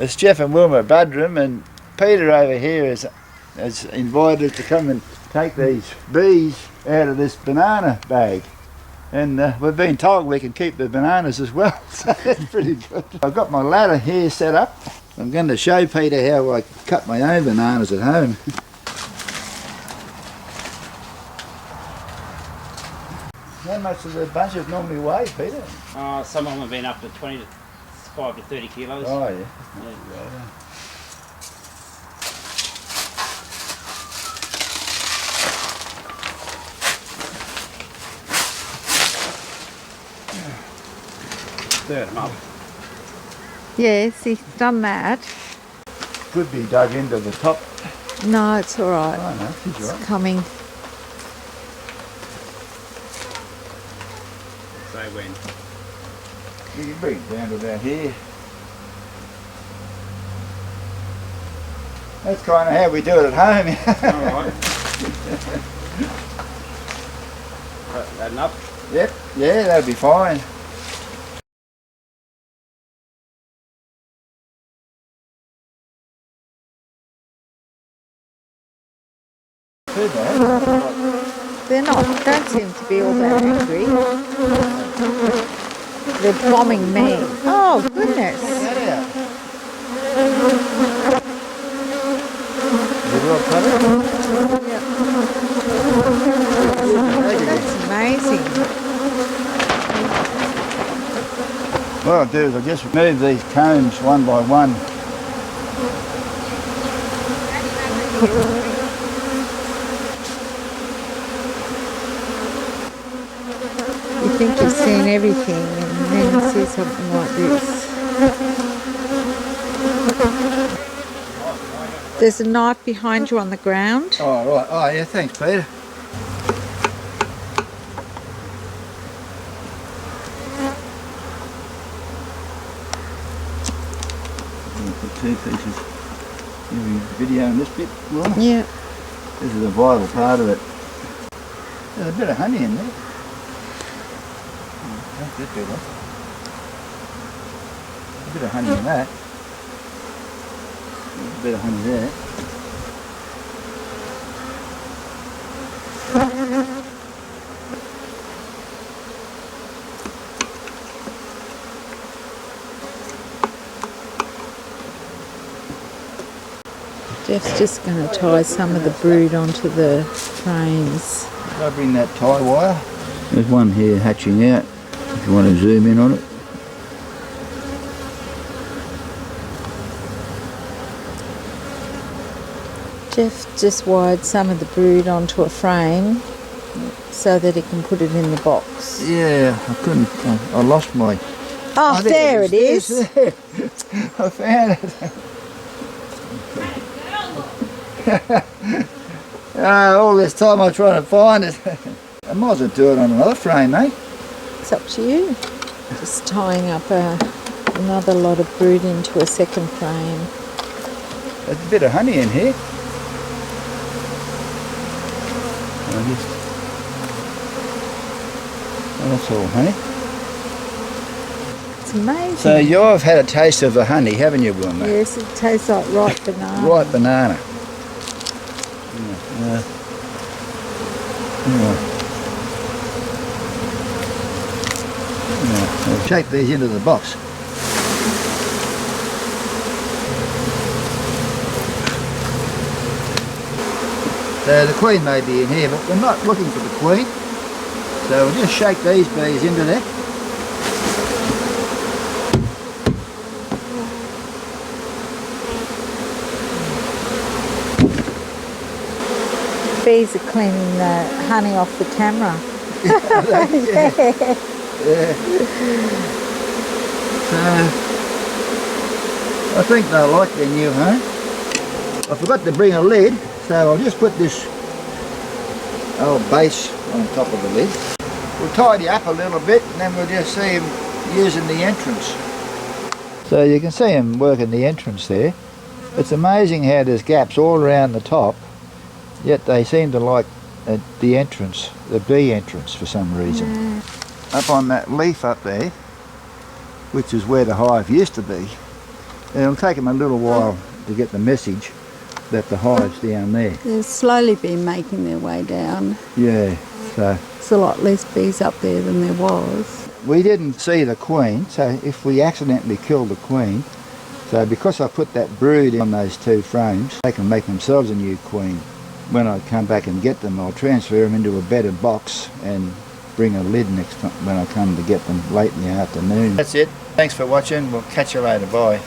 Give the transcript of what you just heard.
It's Jeff and Wilma Budrum, and Peter over here has invited us to come and take these bees out of this banana bag. And we've been told we can keep the bananas as well, so that's pretty good. I've got my ladder here set up. I'm going to show Peter how I cut my own bananas at home. How much do the bunches normally weigh, Peter? Some of them have been up to 25 to 30 kilos. Oh, yeah. Yeah. Stir them up. Yes, he's done that. Could be dug into the top. No, it's all right. Oh, no, he's It's right. coming. So when You can bring it down to about here. That's kind of how we do it at home. alright. That enough? Yep, yeah, that'll be fine. Too bad. They're not, don't seem to be all that angry. They're bombing me. Oh, goodness. Check that out. Is it well covered? That's amazing. What I'll do is I'll just move these combs one by one. You think you've seen everything and then you see something like this. There's a knife behind you on the ground. Oh, right. Oh, yeah, thanks, Peter. I'll put two pieces. Maybe video in this bit, Wilma. Yeah. This is a vital part of it. There's a bit of honey in there. That's good, Peter. A bit of honey in that. There's a bit of honey there. Jeff's just going to tie some of the brood onto the frames. I'll bring that tie wire. There's one here hatching out, if you want to zoom in on it. Jeff just wired some of the brood onto a frame so that he can put it in the box. Yeah, I couldn't, I lost my... Oh, there it is. There. I found it. All this time I was trying to find it. I might as well do it on another frame, eh? It's up to you. Just tying up another lot of brood into a second frame. There's a bit of honey in here. That's all honey. It's amazing. So you've had a taste of the honey, haven't you, Wilma? Yes, it tastes like ripe banana. Ripe banana. Yeah. We'll take these into the box. So the queen may be in here, but we're not looking for the queen. So we'll just shake these bees into there. Bees are cleaning the honey off the camera. Yeah. So I think they'll like their new home. I forgot to bring a lid, so I'll just put this old base on top of the lid. We'll tidy up a little bit and then we'll just see them using the entrance. So you can see them working the entrance there. It's amazing how there's gaps all around the top, yet they seem to like the entrance, the bee entrance for some reason. Up on that leaf up there, which is where the hive used to be, It'll take them a little while to get the message that the hive's down there. They've slowly been making their way down. Yeah, so There's a lot less bees up there than there was. we didn't see the queen, so if we accidentally kill the queen, so because I put that brood on those 2 frames, they can make themselves a new queen. When I come back and get them, I'll transfer them into a better box and bring a lid next time when I come to get them late in the afternoon. That's it. Thanks for watching. We'll catch you later. Bye.